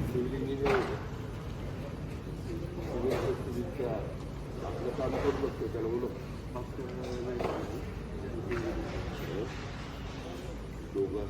Civil engineer आपलं काम करू शकतो त्याला बोलू दोघं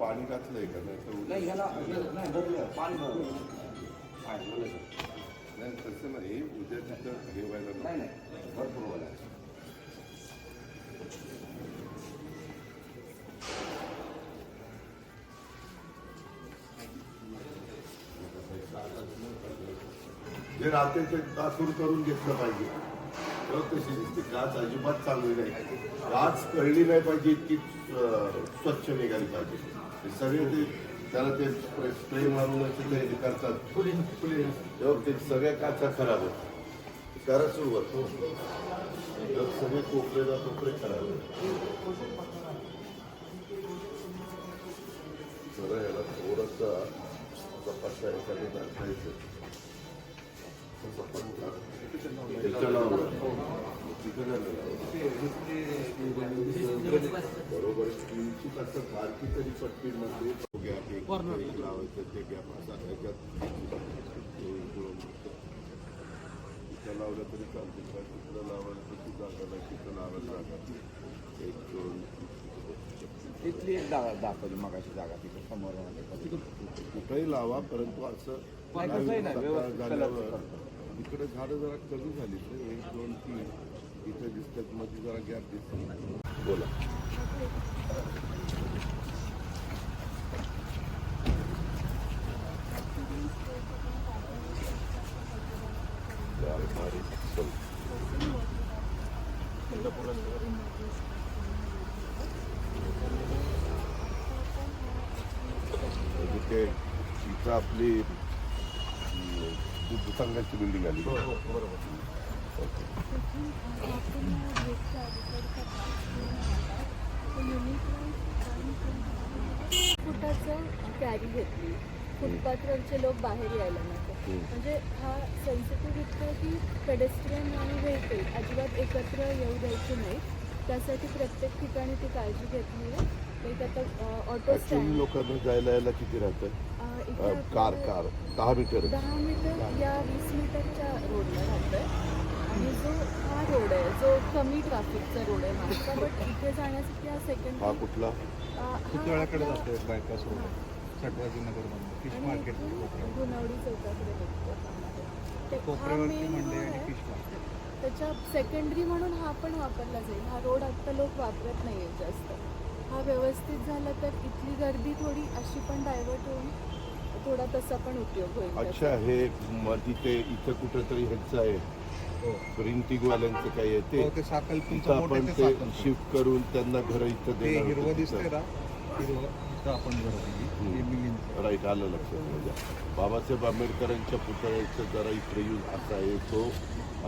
पाणी घातलंय का नाही तसं नाही उद्या तिथं हे व्हायला नाही भरपूर व्हायला जे राहते ते सुरू करून घेतलं पाहिजे तेव्हा कशी दिसते काच अजिबात चांगली नाही काच कळली नाही पाहिजे इतकी स्वच्छ निघाली पाहिजे सगळे ते त्याला ते स्प्रे मारून ते करतात तेव्हा ते सगळ्या काचा खराब आहेत करा सुरुवात सगळे कोपरे खराब आहेत जरा याला थोडंसं तपासा एखादं दाखवायचं बरोबर किंचित असं बारकी तरी पट्टीमध्ये गॅप लावायचं ते गॅप असा ह्याच्यात तिथं लावलं तरी चालते का तिथलं लावायला तशी जागा नाही तिथं लावायला जागा एक दोन तिथली एक जागा दाखवली मगाशी जागा तिथं समोर कुठंही लावा परंतु असं झाल्यावर इकडे झाडं जरा कमी झाली तर 1 2 3 इथे दिसतात मध्ये जरा गॅप दिसतो बोला इथं आपली संघाची बिल्डिंग आली बरोबर फुटाचं कॅरी घेतली फुटपाथवरचे लोक बाहेर यायला नको म्हणजे हा सेन्सिटिव्ह इतकं की पेडेस्ट्रियन आणि व्हेकल अजिबात एकत्र येऊ द्यायचे नाही त्यासाठी प्रत्येक ठिकाणी ती काळजी घेतली आहे एक आता ऑटो स्टँड लोकांना जायला यायला किती राहतं कार 10 मीटर या 20 मीटरच्या रोडला राहतोय आणि जो हा रोड आहे जो कमी ट्रॅफिकचा रोड आहे माझा बट इथे जाण्यासाठी हा सेकंड हा कुठला पुतळ्याकडे जातोय बायपास रोड सटवाजीनगरमध्ये फिश मार्केट गुणवडी चौकाकडे बघतो कोपऱ्यावरती मंडई आणि फिश मार्केट त्याच्या सेकंडरी म्हणून हा पण वापरला जाईल हा रोड आत्ता लोक वापरत नाही आहेत जास्त हा व्यवस्थित झाला तर इथली गर्दी थोडी अशी पण डायव्हर्ट होऊन थोडा तसा पण उपयोग होईल अच्छा हे तिथे इथं कुठेतरी ह्याचं आहे हो. प्रिंटिंगवाल्यांचं काय आहे हो, ते साखल तिथं तुमचं मोठं आपण ते ते साखल. शिफ्ट करून त्यांना घर इथं ते देणार हिरवं होतं दिसतंय तिथं. ना, हिरवं इथं आपण घर दिली हे मिलिंदचं. राईट, आलं लक्षात माझ्या. बाबासाहेब आंबेडकरांच्या पुतळ्याचं जरा इकडे येऊन असा आहे तो,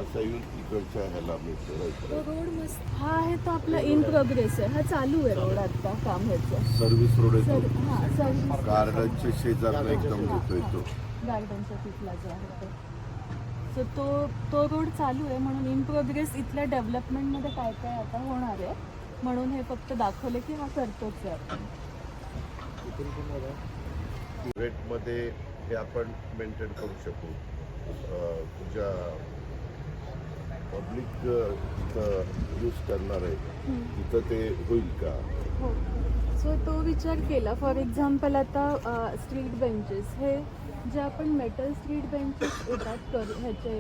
असा येऊन इकडच्या ह्याला मिळतो. राईट, तो रोड मस्त हा आहे तो आपला इन प्रोग्रेस आहे. हा चालू आहे रोड आता काम ह्याचं. सर्व्हिस रोड सर येतो, हां सर्विस गार्डनच्या शेजारला एकदम येतोय तो. गार्डनच्या तिथला जो आहे तो. सो तो रोड चालू आहे म्हणून इन प्रोग्रेस इथल्या डेव्हलपमेंटमध्ये काय काय आता होणार आहे म्हणून हे फक्त दाखवले की हा करतोच आहे आपण. रेटमध्ये हे आपण मेंटेन करू शकू. तुझ्या पब्लिक यूज करणार आहे तिथं ते होईल का? हो सो तो विचार केला. फॉर एक्झाम्पल आता स्ट्रीट बेंचेस हे जे आपण मेटल स्ट्रीट बेंचेस येतात ह्याचे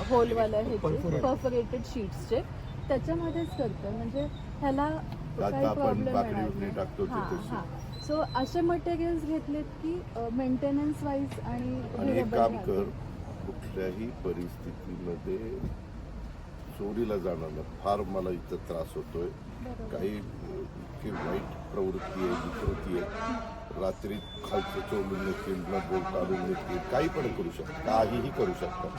होलवाल्या ह्याचे परफोरेटेड शीट्सचे त्याच्यामध्येच करतं म्हणजे ह्याला आता काही आपण प्रॉब्लेम बाकडी येणार उकडी नाही. टाकतो ते हां तशी. हां सो असे मटेरियल्स घेतलेत की मेंटेनन्स वाईज आणि आणि एक durable काम राहतील. कर, कुठल्याही परिस्थितीमध्ये चोरीला जाणं फार मला इथं त्रास होतोय. बरोबर. काही इतकी वाईट प्रवृत्ती आहे, विकृती आहे. रात्री खालचं चोरून नेतील, न बोल काढून नेतील, काही पण करू शकतात, काहीही करू शकतात.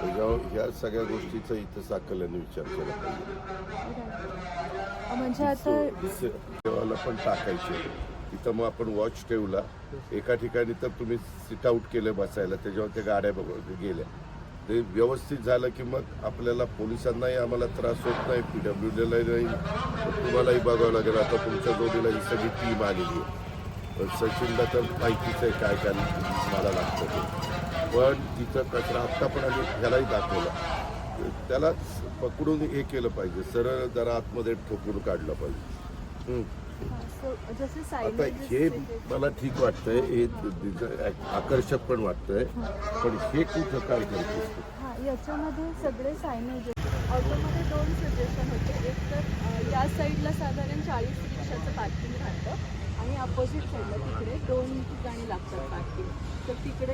त्याच्यावर ह्या सगळ्या गोष्टीचा इथं साकल्याने विचार केला पाहिजे. म्हणजे आता देवाला पण टाकायचे. तिथं मग आपण वॉच ठेवला एका ठिकाणी तर तुम्ही सिट आउट केलं बसायला, त्याच्यावर त्या गाड्या गेल्या. ते व्यवस्थित झालं की मग आपल्याला पोलिसांनाही आम्हाला त्रास होत नाही, PWDला नाही, तुम्हालाही बघावं लागेल. आता तुमच्या जोडीला ही सगळी टीम आलेली आहे. पण सचिनला तर माहितीच आहे काय काय मला लागतं ते. पण तिथं कचरा आत्ता पण आम्ही ह्यालाही दाखवला, त्यालाच पकडून हे केलं पाहिजे, सरळ जरा आतमध्ये ठोकून काढलं पाहिजे. जसे आता हे मला ठीक वाटतंय, हे आकर्षक पण वाटतंय, पण हे कुठं काय करतेस तू? हां याच्यामध्ये सगळे सायनेज ऑटोमध्ये 2 सजेशन होते. एक तर या साईडला साधारण 40 रिक्षाचं पार्किंग राहतं आणि अपोजिट साईडला तिकडे 2 ठिकाणी लागतात पार्किंग. तर तिकडे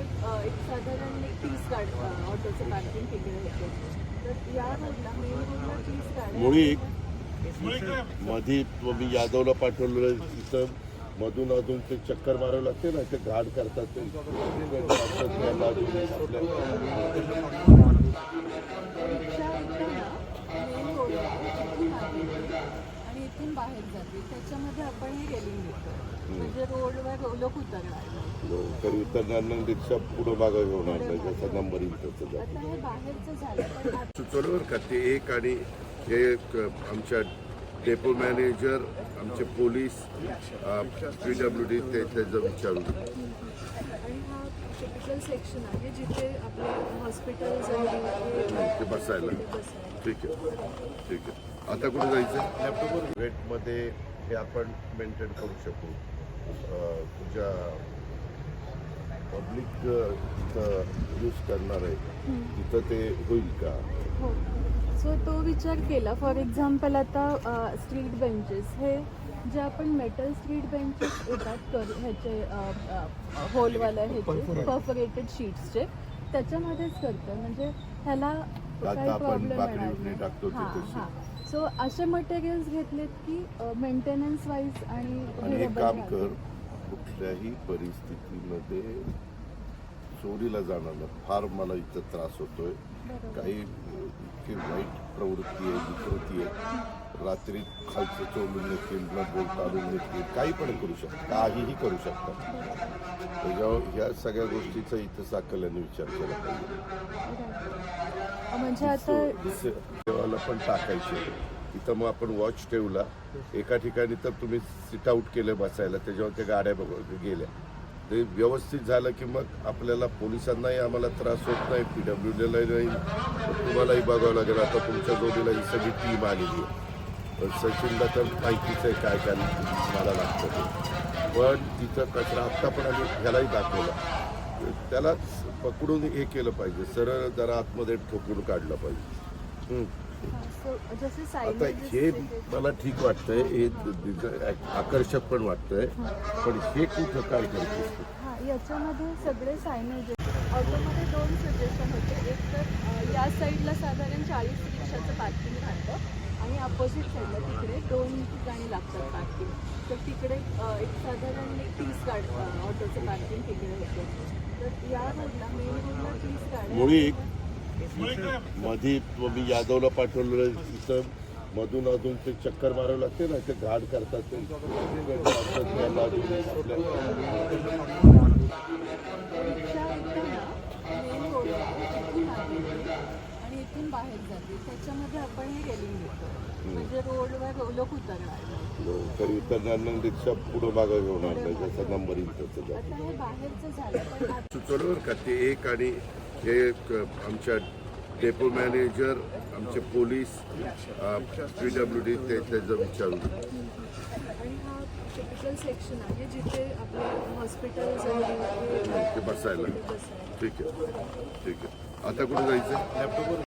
एक साधारण 30 ऑटोचं पार्किंग तिकडे होतं. तर या रोडला मेन रोडला 30 गाड्या मुळी मध्ये मी यादवला पाठवलेलं, तिथं मधून अधून ते चक्कर मारावं लागते ना, ते घाट करतात ते त्या बाजूने आपल्या रिक्षा येताना मेन रोडला इथून आली आणि इथून बाहेर जाते. त्याच्यामध्ये आपण हे रेलिंग देतो म्हणजे रोडवर लोक उतरणार नाही. तरी उतरणार रिक्षा पुढं मागं होणार नाही, जसा नंबर येईल तसं जातं. आता हे बाहेरचं झालं पण आता सुचवलं बरं का ते एक. आणि हे एक आमच्या डेपो मॅनेजर, आमचे पोलीस, PWD ते त्याचं विचारून. आणि हा टिपिकल सेक्शन आहे जिथे आपले हॉस्पिटल्स आणि ते बसायला ठीक आहे, ठीक आहे. आता कुठे जायचं? रेटमध्ये हे आपण मेंटेन करू शकू. तुझ्या पब्लिक यूज करणार आहे तिथं ते होईल का? हो सो तो विचार केला. फॉर एक्झाम्पल आता स्ट्रीट बेंचेस हे जे आपण मेटल स्ट्रीट बेंचेस येतात ह्याचे होलवाल्या ह्याचे परफोरेटेड शीट्सचे त्याच्यामध्येच करतं म्हणजे ह्याला आता काही आपण प्रॉब्लेम बाकडी येणार उकडी नाही. टाकतो ते हां तशी. हां सो असे मटेरियल्स घेतलेत की मेंटेनन्स वाईज आणि आणि एक durable काम राहतील. कर, कुठल्याही परिस्थितीमध्ये चोरीला जाणं फार मला इथं त्रास होतोय. बरोबर. काही इतकी वाईट प्रवृत्ती आहे, विकृती आहे. रात्री खालचं चोरून नेतील, न बोल काढून नेतील, काही पण करू शकतात, काहीही करू शकतात. त्याच्यावर ह्या सगळ्या गोष्टीचा इथं साकल्याने विचार केला पाहिजे. म्हणजे आता देवाला पण टाकायचे. तिथं मग आपण वॉच ठेवला एका ठिकाणी तर तुम्ही सिट आउट केलं बसायला, त्याच्यावर त्या गाड्या गेल्या. ते व्यवस्थित झालं की मग आपल्याला पोलिसांनाही आम्हाला त्रास होत नाही, PWDला नाही, तुम्हालाही बघावं लागेल. आता तुमच्या जोडीला ही सगळी टीम आलेली आहे. पण सचिनला तर माहितीच आहे काय काय मला लागतं ते. पण तिथं कचरा आत्ता पण आम्ही ह्यालाही दाखवला, त्यालाच पकडून हे केलं पाहिजे, सरळ जरा आतमध्ये ठोकून काढलं पाहिजे. जसे आता हे मला ठीक वाटतंय, हे आकर्षक पण वाटतंय, पण हे कुठं काय करतेस तू? हां याच्यामध्ये सगळे सायनेज ऑटोमध्ये 2 सजेशन होते. एक तर या साईडला साधारण 40 रिक्षाचं पार्किंग राहतं आणि अपोजिट साईडला तिकडे 2 ठिकाणी लागतात पार्किंग. तर तिकडे एक साधारण 30 ऑटोचं पार्किंग तिकडे होतं. तर या रोडला मेन रोडला 30 गाड्या. मुळी मधी मी यादवला पाठवलेलं तिथं मधून अजून ते चक्कर मारावं लागते ना, ते घाट करतात ते रिक्षा येते ना मेन रोडला इथून आली आणि इथून बाहेर जाते. त्याच्यामध्ये आपण हे रेलिंग घेतो म्हणजे रोडवर लोक उतरणार नाही. तरी उतरणार रिक्षा पुढं मागं होणार नाही, जसा नंबर येईल तसं. आता हे बाहेरचं झालं पण आता सुचवलं बरं का ते एक, आणि हे एक आमच्या डेपो मॅनेजर, आमचे पोलीस, PWD त्याचं विचारून. आणि हा टिपिकल सेक्शन आहे जिथे आपले हॉस्पिटल्स ते बसायला. ठीक आहे, ठीक आहे. आता कुठे जायचं?